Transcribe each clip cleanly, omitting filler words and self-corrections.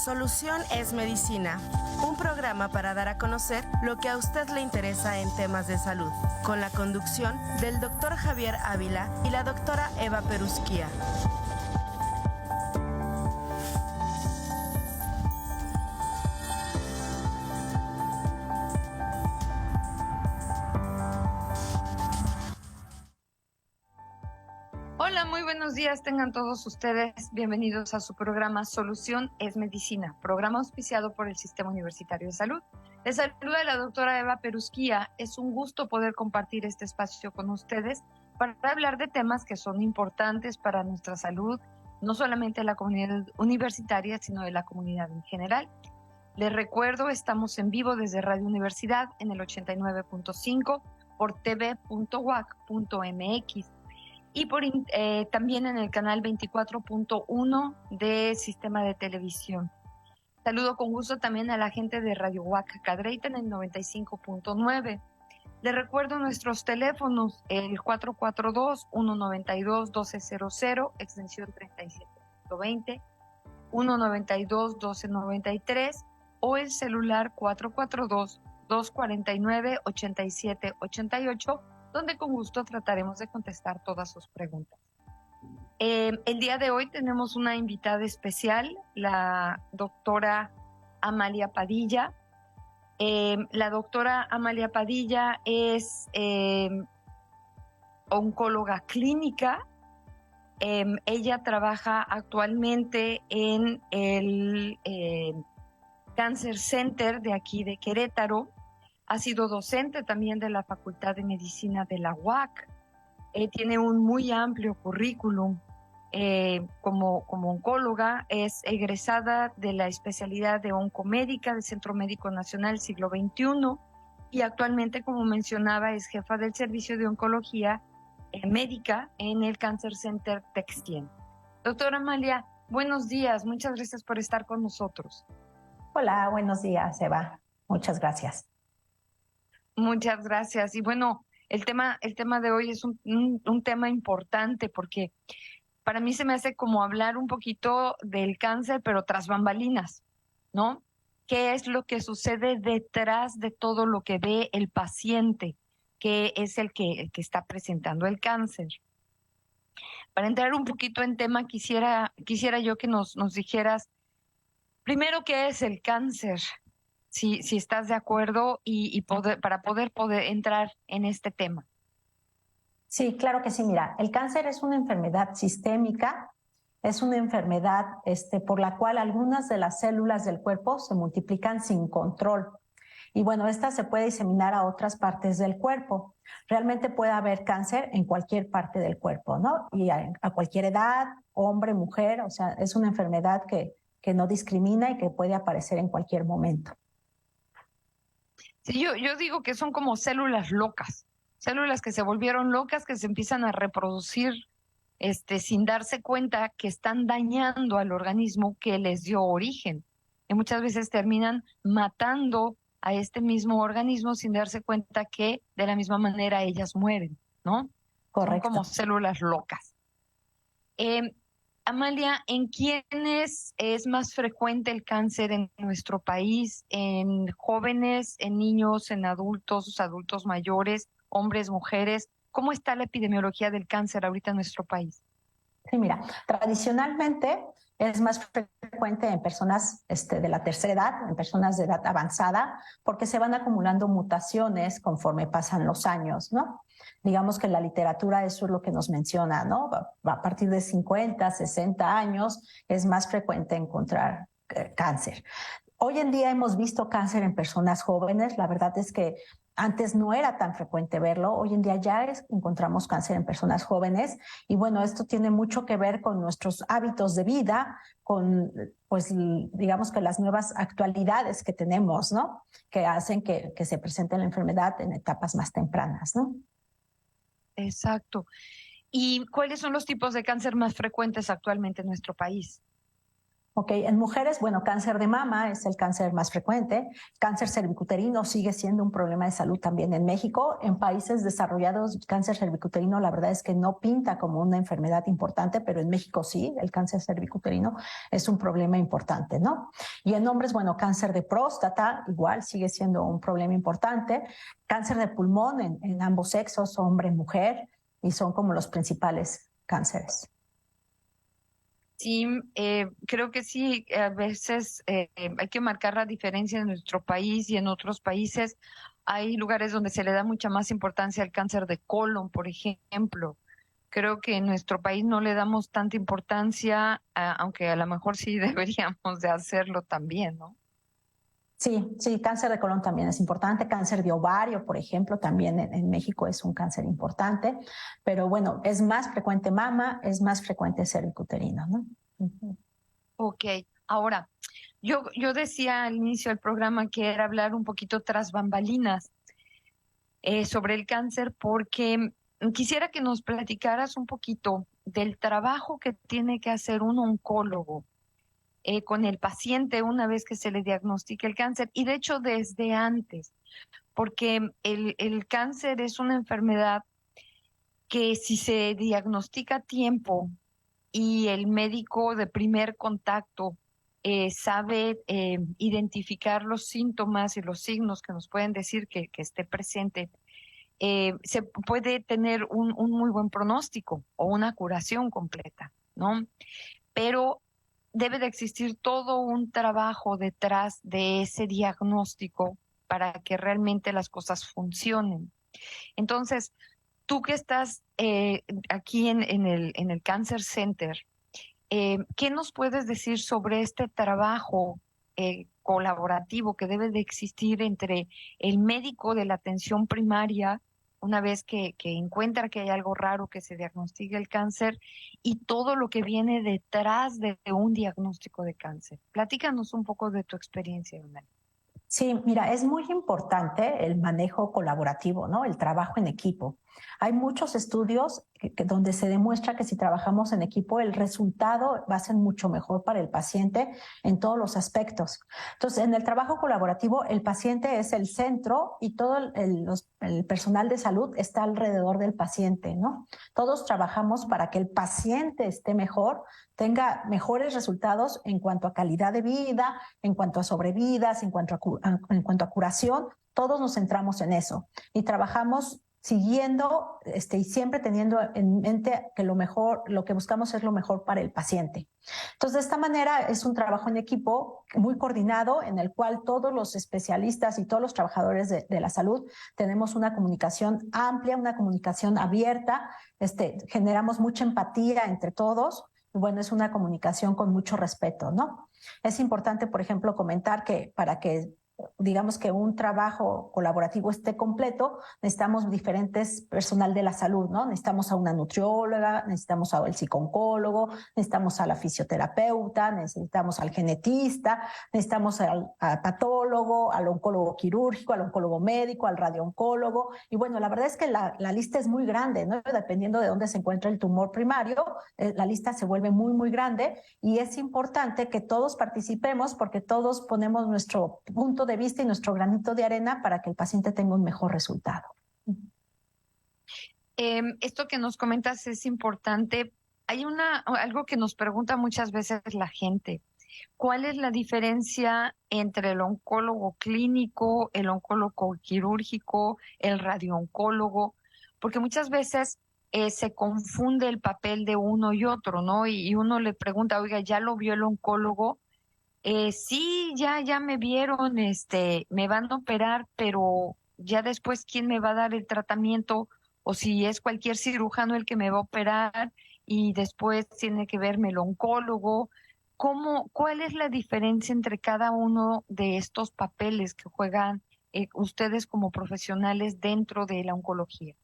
Solución es Medicina, un programa para dar a conocer lo que a usted le interesa en temas de salud, con la conducción del doctor Javier Ávila y la doctora Eva Perusquía. Hola, muy buenos días, tengan todos ustedes bienvenidos a su programa Solución es Medicina, programa auspiciado por el Sistema Universitario de Salud. Les saluda la doctora Eva Perusquía. Es un gusto poder compartir este espacio con ustedes para hablar de temas que son importantes para nuestra salud, no solamente de la comunidad universitaria, sino de la comunidad en general. Les recuerdo, estamos en vivo desde Radio Universidad en el 89.5 por tv.uac.mx. y también en el canal 24.1 de Sistema de Televisión. Saludo con gusto también a la gente de Radio UAC Cadereyta en el 95.9. Les recuerdo nuestros teléfonos, el 442-192-1200, extensión 3720, 192-1293, o el celular 442-249-8788, donde con gusto trataremos de contestar todas sus preguntas. El día de hoy tenemos una invitada especial, la doctora Amalia Padilla. La doctora Amalia Padilla es oncóloga clínica. Ella trabaja actualmente en el Cancer Center de aquí de Querétaro. Ha sido docente también de la Facultad de Medicina de la UAC. Tiene un muy amplio currículum como oncóloga. Es egresada de la especialidad de oncomédica del Centro Médico Nacional Siglo XXI y actualmente, como mencionaba, es jefa del servicio de oncología médica en el Cancer Center Textien. Doctora Amalia, buenos días. Muchas gracias por estar con nosotros. Hola, buenos días, Eva. Muchas gracias. Muchas gracias. Y bueno, el tema de hoy es un tema importante porque para mí se me hace como hablar un poquito del cáncer, pero tras bambalinas, ¿no? ¿Qué es lo que sucede detrás de todo lo que ve el paciente, que es el que está presentando el cáncer? Para entrar un poquito en tema, quisiera yo que nos dijeras, primero, ¿qué es el cáncer? Si estás de acuerdo para poder entrar en este tema. Sí, claro que sí. Mira, el cáncer es una enfermedad sistémica, es una enfermedad por la cual algunas de las células del cuerpo se multiplican sin control. Y bueno, esta se puede diseminar a otras partes del cuerpo. Realmente puede haber cáncer en cualquier parte del cuerpo, ¿no? Y a cualquier edad, hombre, mujer, o sea, es una enfermedad que no discrimina y que puede aparecer en cualquier momento. Sí, yo digo que son como células locas, células que se volvieron locas, que se empiezan a reproducir sin darse cuenta que están dañando al organismo que les dio origen. Y muchas veces terminan matando a este mismo organismo sin darse cuenta que de la misma manera ellas mueren, ¿no? Correcto. Son como células locas. Amalia, ¿en quiénes es más frecuente el cáncer en nuestro país? ¿En jóvenes, en niños, en adultos mayores, hombres, mujeres? ¿Cómo está la epidemiología del cáncer ahorita en nuestro país? Sí, mira, tradicionalmente es más frecuente en personas de la tercera edad, en personas de edad avanzada, porque se van acumulando mutaciones conforme pasan los años, ¿no? Digamos que en la literatura eso es lo que nos menciona, ¿no? A partir de 50, 60 años es más frecuente encontrar cáncer. Hoy en día hemos visto cáncer en personas jóvenes. La verdad es que antes no era tan frecuente verlo. Hoy en día ya encontramos cáncer en personas jóvenes. Y bueno, esto tiene mucho que ver con nuestros hábitos de vida, con, pues, digamos que las nuevas actualidades que tenemos, ¿no? Que hacen que se presente la enfermedad en etapas más tempranas, ¿no? Exacto. ¿Y cuáles son los tipos de cáncer más frecuentes actualmente en nuestro país? Ok, en mujeres, bueno, cáncer de mama es el cáncer más frecuente. Cáncer cervicuterino sigue siendo un problema de salud también en México. En países desarrollados, cáncer cervicuterino la verdad es que no pinta como una enfermedad importante, pero en México sí, el cáncer cervicuterino es un problema importante, ¿no? Y en hombres, bueno, cáncer de próstata igual sigue siendo un problema importante. Cáncer de pulmón en ambos sexos, hombre y mujer, y son como los principales cánceres. Sí, creo que sí, a veces hay que marcar la diferencia en nuestro país y en otros países. Hay lugares donde se le da mucha más importancia al cáncer de colon, por ejemplo. Creo que en nuestro país no le damos tanta importancia, aunque a lo mejor sí deberíamos de hacerlo también, ¿no? Sí, sí, cáncer de colon también es importante, cáncer de ovario, por ejemplo, también en México es un cáncer importante, pero bueno, es más frecuente mama, es más frecuente cervicuterino, ¿no? Uh-huh. Ok, ahora, yo decía al inicio del programa que era hablar un poquito tras bambalinas sobre el cáncer porque quisiera que nos platicaras un poquito del trabajo que tiene que hacer un oncólogo con el paciente una vez que se le diagnostica el cáncer y de hecho desde antes, porque el cáncer es una enfermedad que si se diagnostica a tiempo y el médico de primer contacto sabe identificar los síntomas y los signos que nos pueden decir que esté presente, se puede tener un muy buen pronóstico o una curación completa, ¿no? Pero debe de existir todo un trabajo detrás de ese diagnóstico para que realmente las cosas funcionen. Entonces, tú que estás aquí en el Cancer Center, ¿qué nos puedes decir sobre este trabajo colaborativo que debe de existir entre el médico de la atención primaria, una vez que encuentra que hay algo raro, que se diagnostica el cáncer, y todo lo que viene detrás de un diagnóstico de cáncer? Platícanos un poco de tu experiencia, Donal. Sí, mira, es muy importante el manejo colaborativo, ¿no? El trabajo en equipo. Hay muchos estudios donde se demuestra que si trabajamos en equipo, el resultado va a ser mucho mejor para el paciente en todos los aspectos. Entonces, en el trabajo colaborativo, el paciente es el centro y todo el personal de salud está alrededor del paciente, ¿no? Todos trabajamos para que el paciente esté mejor, tenga mejores resultados en cuanto a calidad de vida, en cuanto a sobrevidas, en cuanto a curación. Todos nos centramos en eso y trabajamos siguiendo y siempre teniendo en mente que lo que buscamos es lo mejor para el paciente. Entonces, de esta manera es un trabajo en equipo muy coordinado en el cual todos los especialistas y todos los trabajadores de la salud tenemos una comunicación amplia, una comunicación abierta, generamos mucha empatía entre todos. Y bueno, es una comunicación con mucho respeto, ¿no? Es importante, por ejemplo, comentar que para que digamos que un trabajo colaborativo esté completo, necesitamos diferentes personal de la salud, ¿no? Necesitamos a una nutrióloga, necesitamos al psicooncólogo, necesitamos a la fisioterapeuta, necesitamos al genetista, necesitamos al patólogo, al oncólogo quirúrgico, al oncólogo médico, al radiooncólogo. Y bueno, la verdad es que la lista es muy grande, ¿no? Dependiendo de dónde se encuentra el tumor primario, la lista se vuelve muy, muy grande y es importante que todos participemos porque todos ponemos nuestro punto de vista y nuestro granito de arena para que el paciente tenga un mejor resultado. Esto que nos comentas es importante. Hay algo que nos pregunta muchas veces la gente. ¿Cuál es la diferencia entre el oncólogo clínico, el oncólogo quirúrgico, el radiooncólogo? Porque muchas veces se confunde el papel de uno y otro, ¿no? Y uno le pregunta, oiga, ¿ya lo vio el oncólogo? Sí, ya me vieron, me van a operar, pero ya después, ¿quién me va a dar el tratamiento? O si es cualquier cirujano el que me va a operar y después tiene que verme el oncólogo. ¿Cuál es la diferencia entre cada uno de estos papeles que juegan ustedes como profesionales dentro de la oncología?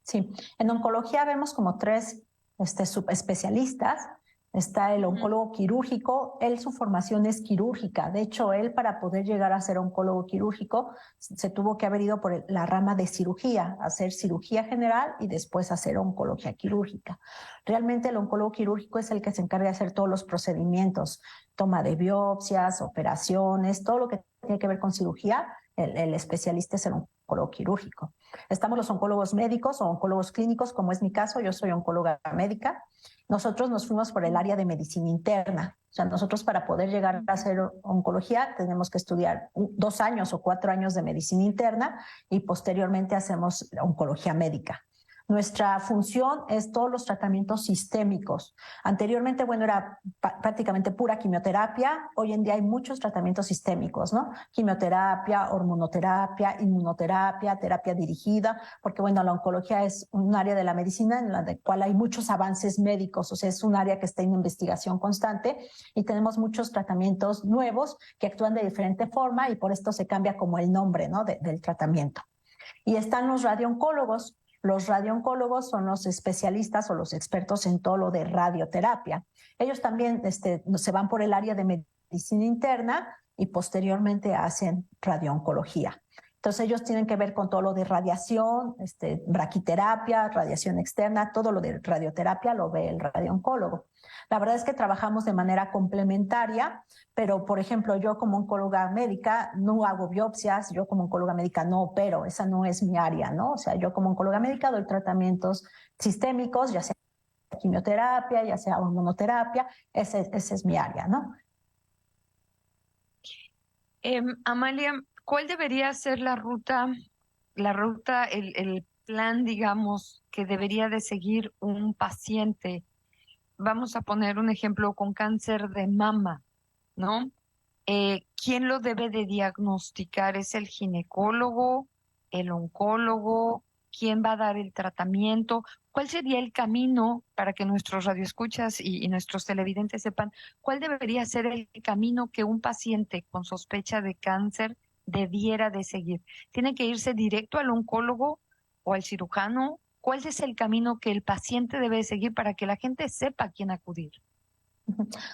Sí, en oncología vemos como tres subespecialistas Está el oncólogo quirúrgico, él su formación es quirúrgica. De hecho, él para poder llegar a ser oncólogo quirúrgico se tuvo que haber ido por la rama de cirugía, hacer cirugía general y después hacer oncología quirúrgica. Realmente el oncólogo quirúrgico es el que se encarga de hacer todos los procedimientos, toma de biopsias, operaciones, todo lo que tiene que ver con cirugía. El especialista es el oncólogo quirúrgico. Estamos los oncólogos médicos o oncólogos clínicos, como es mi caso, yo soy oncóloga médica. Nosotros nos fuimos por el área de medicina interna. O sea, nosotros para poder llegar a hacer oncología tenemos que estudiar 2 años o 4 años de medicina interna y posteriormente hacemos oncología médica. Nuestra función es todos los tratamientos sistémicos. Anteriormente, bueno, era prácticamente pura quimioterapia. Hoy en día hay muchos tratamientos sistémicos, ¿no? Quimioterapia, hormonoterapia, inmunoterapia, terapia dirigida, porque, bueno, la oncología es un área de la medicina en la cual hay muchos avances médicos, o sea, es un área que está en investigación constante y tenemos muchos tratamientos nuevos que actúan de diferente forma y por esto se cambia como el nombre, ¿no? del tratamiento. Y están los radiooncólogos. Los radiooncólogos son los especialistas o los expertos en todo lo de radioterapia. Ellos también se van por el área de medicina interna y posteriormente hacen radiooncología. Entonces ellos tienen que ver con todo lo de radiación, braquiterapia, radiación externa, todo lo de radioterapia lo ve el radiooncólogo. La verdad es que trabajamos de manera complementaria, pero por ejemplo yo como oncóloga médica no hago biopsias, yo como oncóloga médica no opero, esa no es mi área, ¿no? O sea, yo como oncóloga médica doy tratamientos sistémicos, ya sea quimioterapia, ya sea hormonoterapia, ese es mi área, ¿no? Amalia, ¿cuál debería ser la ruta, el plan, digamos, que debería de seguir un paciente? Vamos a poner un ejemplo con cáncer de mama, ¿no? ¿Quién lo debe de diagnosticar? ¿Es el ginecólogo, el oncólogo? ¿Quién va a dar el tratamiento? ¿Cuál sería el camino para que nuestros radioescuchas y nuestros televidentes sepan cuál debería ser el camino que un paciente con sospecha de cáncer debiera de seguir? ¿Tiene que irse directo al oncólogo o al cirujano? ¿Cuál es el camino que el paciente debe seguir para que la gente sepa a quién acudir?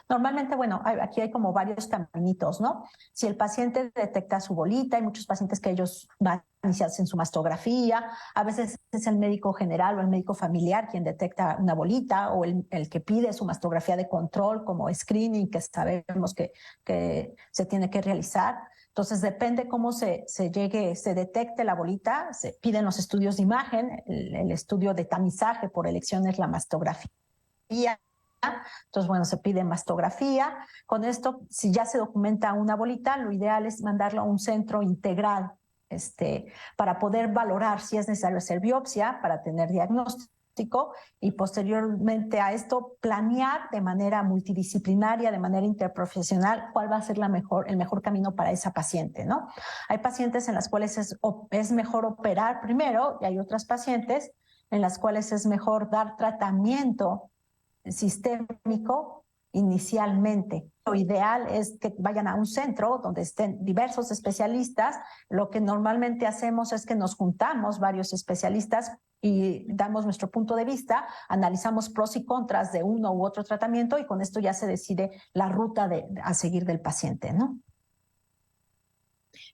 Normalmente, bueno, aquí hay como varios caminitos, ¿no? Si el paciente detecta su bolita, hay muchos pacientes que ellos van y se hacen su mastografía, a veces es el médico general o el médico familiar quien detecta una bolita o el que pide su mastografía de control como screening que sabemos que se tiene que realizar. Entonces, depende cómo se detecte la bolita, se piden los estudios de imagen, el estudio de tamizaje por elección es la mastografía. Entonces, bueno, se pide mastografía. Con esto, si ya se documenta una bolita, lo ideal es mandarlo a un centro integral para poder valorar si es necesario hacer biopsia para tener diagnóstico y posteriormente a esto planear de manera multidisciplinaria, de manera interprofesional, cuál va a ser el mejor camino para esa paciente, ¿no? Hay pacientes en las cuales es mejor operar primero y hay otras pacientes en las cuales es mejor dar tratamiento sistémico inicialmente. Lo ideal es que vayan a un centro donde estén diversos especialistas. Lo que normalmente hacemos es que nos juntamos varios especialistas y damos nuestro punto de vista, analizamos pros y contras de uno u otro tratamiento y con esto ya se decide la ruta a seguir del paciente, ¿no?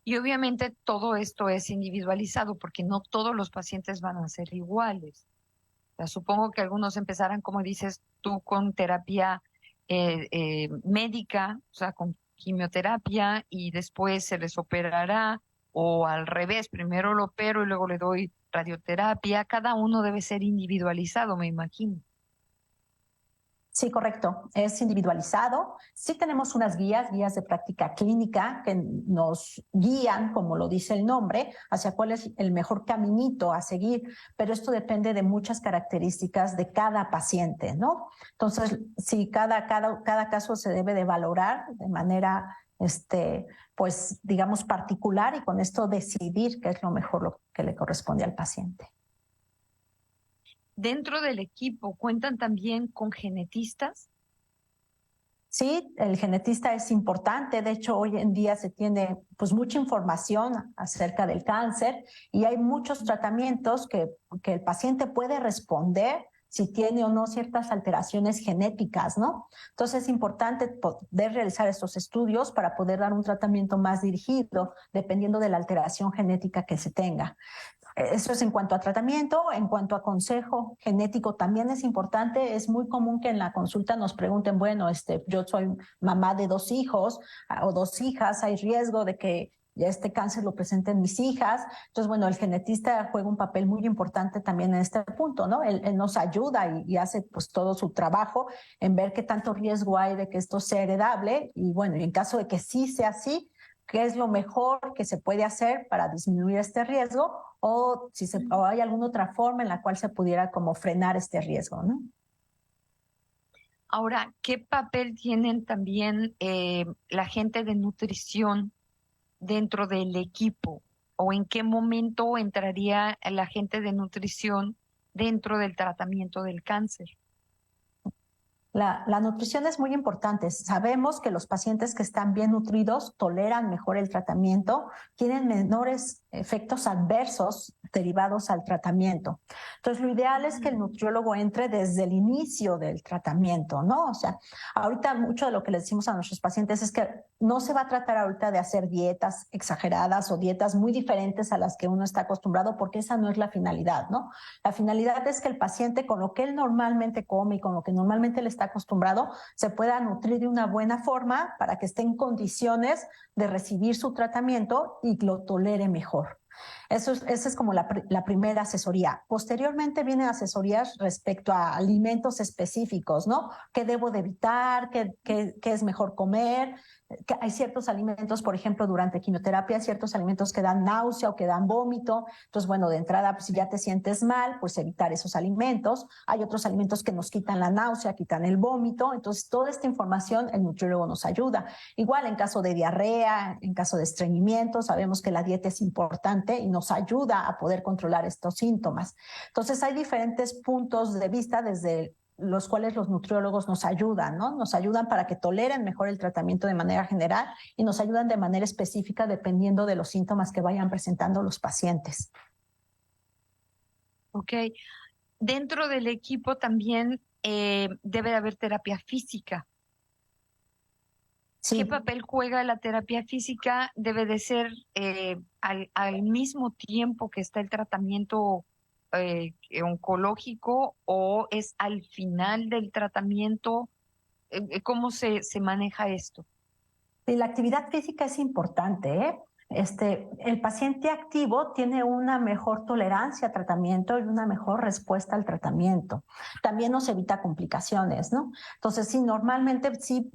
Y obviamente todo esto es individualizado porque no todos los pacientes van a ser iguales. Supongo que algunos empezarán, como dices tú, con terapia médica, o sea, con quimioterapia, y después se les operará, o al revés, primero lo opero y luego le doy radioterapia. Cada uno debe ser individualizado, me imagino. Sí, correcto. Es individualizado. Sí tenemos unas guías de práctica clínica que nos guían, como lo dice el nombre, hacia cuál es el mejor caminito a seguir, pero esto depende de muchas características de cada paciente, ¿no? Entonces, sí, cada caso se debe de valorar de manera, pues, digamos, particular y con esto decidir qué es lo mejor lo que le corresponde al paciente. ¿Dentro del equipo cuentan también con genetistas? Sí, el genetista es importante. De hecho, hoy en día se tiene pues mucha información acerca del cáncer y hay muchos tratamientos que el paciente puede responder si tiene o no ciertas alteraciones genéticas, ¿no? Entonces es importante poder realizar estos estudios para poder dar un tratamiento más dirigido, dependiendo de la alteración genética que se tenga. Eso es en cuanto a tratamiento. En cuanto a consejo genético también es importante. Es muy común que en la consulta nos pregunten, bueno, yo soy mamá de 2 hijos o 2 hijas, hay riesgo de que este cáncer lo presenten mis hijas. Entonces, bueno, el genetista juega un papel muy importante también en este punto, ¿no? Él nos ayuda y hace pues todo su trabajo en ver qué tanto riesgo hay de que esto sea heredable y bueno, y en caso de que sí sea así, qué es lo mejor que se puede hacer para disminuir este riesgo o o hay alguna otra forma en la cual se pudiera como frenar este riesgo, ¿no? Ahora, ¿qué papel tienen también la gente de nutrición dentro del equipo? ¿O en qué momento entraría la gente de nutrición dentro del tratamiento del cáncer? La nutrición es muy importante. Sabemos que los pacientes que están bien nutridos toleran mejor el tratamiento, tienen menores efectos adversos derivados al tratamiento. Entonces, lo ideal es que el nutriólogo entre desde el inicio del tratamiento, ¿no? O sea, ahorita mucho de lo que les decimos a nuestros pacientes es que no se va a tratar ahorita de hacer dietas exageradas o dietas muy diferentes a las que uno está acostumbrado, porque esa no es la finalidad, ¿no? La finalidad es que el paciente con lo que él normalmente come y con lo que normalmente le está acostumbrado se pueda nutrir de una buena forma para que esté en condiciones de recibir su tratamiento y lo tolere mejor. Esa es como la primera asesoría. Posteriormente vienen asesorías respecto a alimentos específicos, ¿no? ¿Qué debo de evitar? ¿Qué es mejor comer? Que hay ciertos alimentos, por ejemplo, durante quimioterapia, ciertos alimentos que dan náusea o que dan vómito. Entonces, bueno, de entrada, pues, si ya te sientes mal, pues evitar esos alimentos. Hay otros alimentos que nos quitan la náusea, quitan el vómito. Entonces, toda esta información el nutriólogo nos ayuda. Igual en caso de diarrea, en caso de estreñimiento, sabemos que la dieta es importante y nos ayuda a poder controlar estos síntomas. Entonces, hay diferentes puntos de vista desde los cuales los nutriólogos nos ayudan, ¿no? Nos ayudan para que toleren mejor el tratamiento de manera general y nos ayudan de manera específica dependiendo de los síntomas que vayan presentando los pacientes. Ok. Dentro del equipo también debe de haber terapia física. Sí. ¿Qué papel juega la terapia física? ¿Debe de ser al mismo tiempo que está el tratamiento oncológico o es al final del tratamiento? ¿Cómo se maneja esto? Sí, la actividad física es importante, ¿eh? El paciente activo tiene una mejor tolerancia al tratamiento y una mejor respuesta al tratamiento. También nos evita complicaciones, ¿no? Entonces, sí, normalmente sí,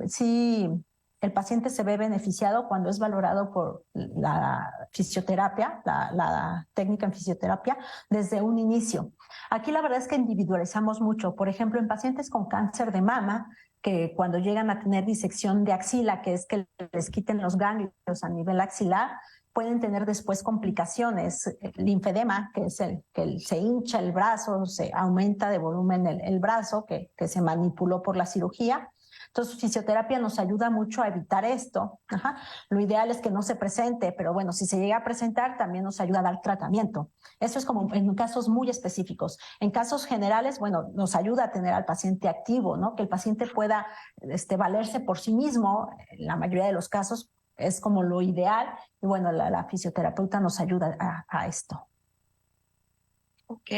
el paciente se ve beneficiado cuando es valorado por la fisioterapia, la técnica en fisioterapia, desde un inicio. Aquí la verdad es que individualizamos mucho. Por ejemplo, en pacientes con cáncer de mama, que cuando llegan a tener disección de axila, que es que les quiten los ganglios a nivel axilar, pueden tener después complicaciones. Linfedema, que es que se hincha el brazo, se aumenta de volumen el brazo, que se manipuló por la cirugía. Entonces, fisioterapia nos ayuda mucho a evitar esto. Ajá. Lo ideal es que no se presente, pero bueno, si se llega a presentar, también nos ayuda a dar tratamiento. Eso es como en casos muy específicos. En casos generales, bueno, nos ayuda a tener al paciente activo, ¿no? Que el paciente pueda valerse por sí mismo. En la mayoría de los casos es como lo ideal. Y bueno, la fisioterapeuta nos ayuda a esto. Ok.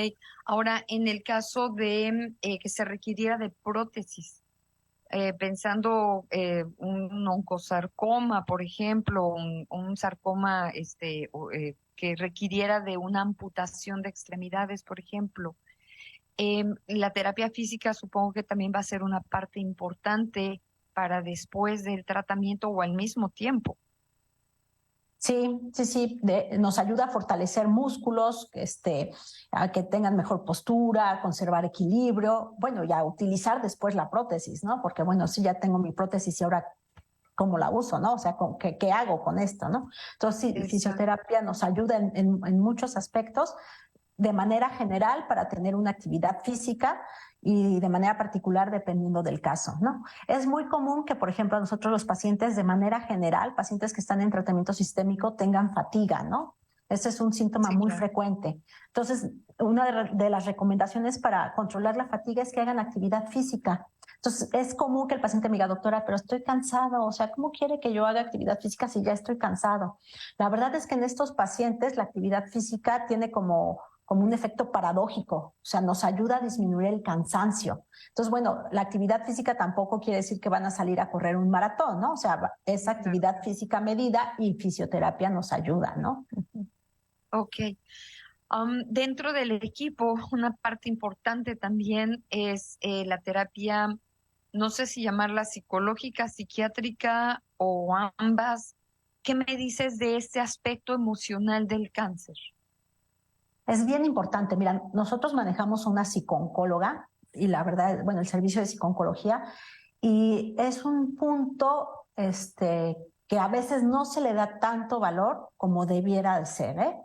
Ahora, en el caso de que se requiriera de prótesis, pensando un oncosarcoma, por ejemplo, un sarcoma que requiriera de una amputación de extremidades, por ejemplo. La terapia física supongo que también va a ser una parte importante para después del tratamiento o al mismo tiempo. Sí, nos ayuda a fortalecer músculos, a que tengan mejor postura, a conservar equilibrio, bueno, y a utilizar después la prótesis, ¿no? Porque, bueno, sí, ya tengo mi prótesis y ahora, ¿cómo la uso, no? O sea, ¿qué hago con esto, no? Entonces, sí, fisioterapia nos ayuda en muchos aspectos, de manera general para tener una actividad física y de manera particular dependiendo del caso, ¿no? Es muy común que, por ejemplo, nosotros los pacientes de manera general, pacientes que están en tratamiento sistémico, tengan fatiga, ¿no? Este es un síntoma muy frecuente. Entonces, una de las recomendaciones para controlar la fatiga es que hagan actividad física. Entonces, es común que el paciente me diga, doctora, pero estoy cansado, o sea, ¿cómo quiere que yo haga actividad física si ya estoy cansado? La verdad es que en estos pacientes la actividad física tiene como un efecto paradójico, o sea, nos ayuda a disminuir el cansancio. Entonces, bueno, la actividad física tampoco quiere decir que van a salir a correr un maratón, ¿no? O sea, es actividad física medida y fisioterapia nos ayuda, ¿no? Ok. Dentro del equipo, una parte importante también es la terapia, no sé si llamarla psicológica, psiquiátrica o ambas. ¿Qué me dices de este aspecto emocional del cáncer? Es bien importante. Mira, nosotros manejamos una psicooncóloga y la verdad, bueno, el servicio de psicooncología, y es un punto que a veces no se le da tanto valor como debiera de ser, ¿eh?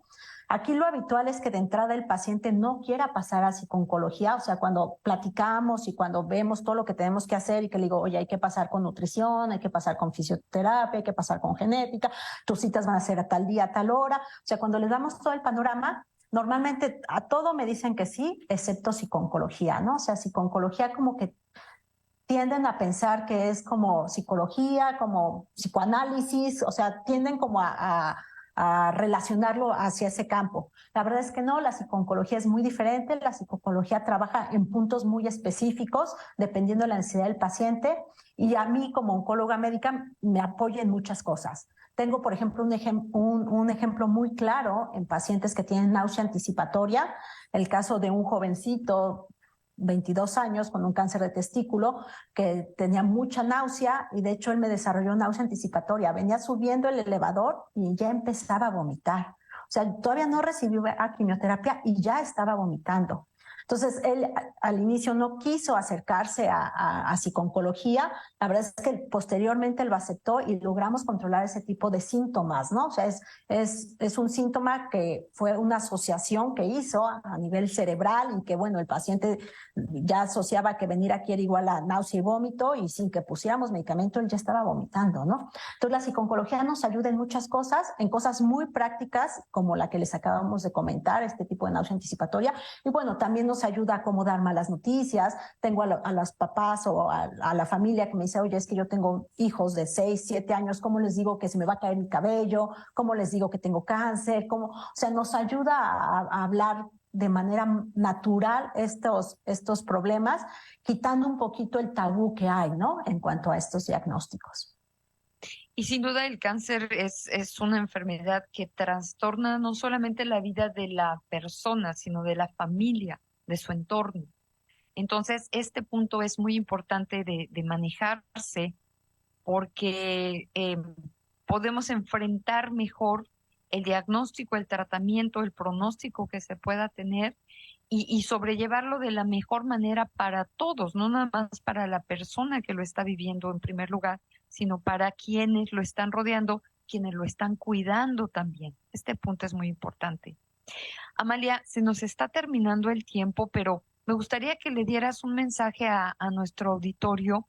Aquí lo habitual es que de entrada el paciente no quiera pasar a psicooncología, o sea, cuando platicamos y cuando vemos todo lo que tenemos que hacer y que le digo, oye, hay que pasar con nutrición, hay que pasar con fisioterapia, hay que pasar con genética, tus citas van a ser a tal día, a tal hora, o sea, cuando les damos todo el panorama, normalmente a todo me dicen que sí, excepto psicooncología, ¿no? O sea, psicooncología como que tienden a pensar que es como psicología, como psicoanálisis, o sea, tienden como a relacionarlo hacia ese campo. La verdad es que no, la psicooncología es muy diferente, la psicooncología trabaja en puntos muy específicos, dependiendo de la necesidad del paciente, y a mí como oncóloga médica me apoya en muchas cosas. Tengo, por ejemplo, un ejemplo muy claro en pacientes que tienen náusea anticipatoria, el caso de un jovencito 22 años con un cáncer de testículo que tenía mucha náusea y de hecho él me desarrolló náusea anticipatoria. Venía subiendo el elevador y ya empezaba a vomitar. O sea, todavía no recibió quimioterapia y ya estaba vomitando. Entonces, él al inicio no quiso acercarse a psicooncología. La verdad es que posteriormente lo aceptó y logramos controlar ese tipo de síntomas, ¿no? O sea, es un síntoma que fue una asociación que hizo a nivel cerebral y que, bueno, el paciente ya asociaba que venir aquí era igual a náusea y vómito y sin que pusiéramos medicamento él ya estaba vomitando, ¿no? Entonces, la psicooncología nos ayuda en muchas cosas, en cosas muy prácticas como la que les acabamos de comentar, este tipo de náusea anticipatoria, y bueno, también nos ayuda a cómo dar malas noticias. Tengo a los papás o a la familia que me dice, oye, es que yo tengo hijos de 6, 7 años, ¿cómo les digo que se me va a caer mi cabello? ¿Cómo les digo que tengo cáncer? ¿Cómo? O sea, nos ayuda a hablar de manera natural estos problemas, quitando un poquito el tabú que hay, ¿no? En cuanto a estos diagnósticos. Y sin duda el cáncer es una enfermedad que trastorna no solamente la vida de la persona, sino de la familia, de su entorno. Entonces, este punto es muy importante de manejarse porque podemos enfrentar mejor el diagnóstico, el tratamiento, el pronóstico que se pueda tener y sobrellevarlo de la mejor manera para todos, no nada más para la persona que lo está viviendo en primer lugar, sino para quienes lo están rodeando, quienes lo están cuidando también. Este punto es muy importante. Amalia, se nos está terminando el tiempo, pero me gustaría que le dieras un mensaje a nuestro auditorio.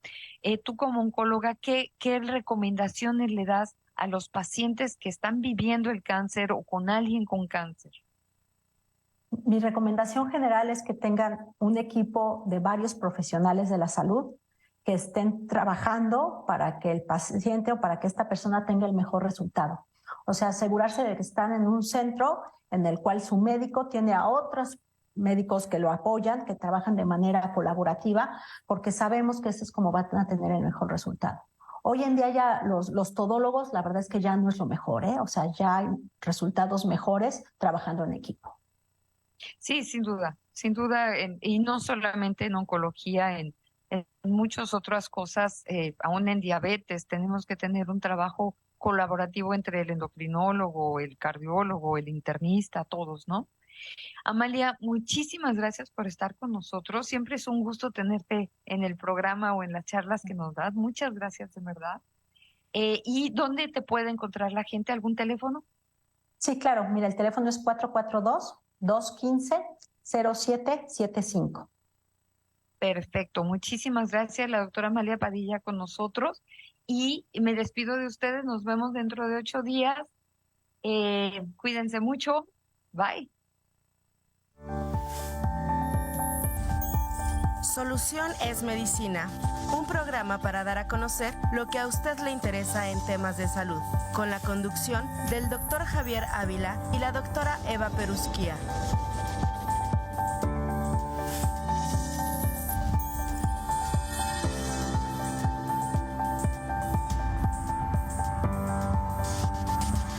Tú como oncóloga, ¿qué recomendaciones le das a los pacientes que están viviendo el cáncer o con alguien con cáncer? Mi recomendación general es que tengan un equipo de varios profesionales de la salud que estén trabajando para que el paciente o para que esta persona tenga el mejor resultado. O sea, asegurarse de que están en un centro en el cual su médico tiene a otros médicos que lo apoyan, que trabajan de manera colaborativa, porque sabemos que eso es como van a tener el mejor resultado. Hoy en día ya los todólogos, la verdad es que ya no es lo mejor, ¿eh? O sea, ya hay resultados mejores trabajando en equipo. Sí, sin duda, y no solamente en oncología, en muchas otras cosas, aún en diabetes, tenemos que tener un trabajo colaborativo entre el endocrinólogo, el cardiólogo, el internista, todos, ¿no? Amalia, muchísimas gracias por estar con nosotros. Siempre es un gusto tenerte en el programa o en las charlas que nos das. Muchas gracias, de verdad. ¿Y dónde te puede encontrar la gente? ¿Algún teléfono? Sí, claro. Mira, el teléfono es 442-215-0775. Perfecto. Muchísimas gracias, la doctora Amalia Padilla con nosotros. Y me despido de ustedes. Nos vemos dentro de 8 días Cuídense mucho. Bye. Solución es Medicina, un programa para dar a conocer lo que a usted le interesa en temas de salud, con la conducción del doctor Javier Ávila y la doctora Eva Perusquía.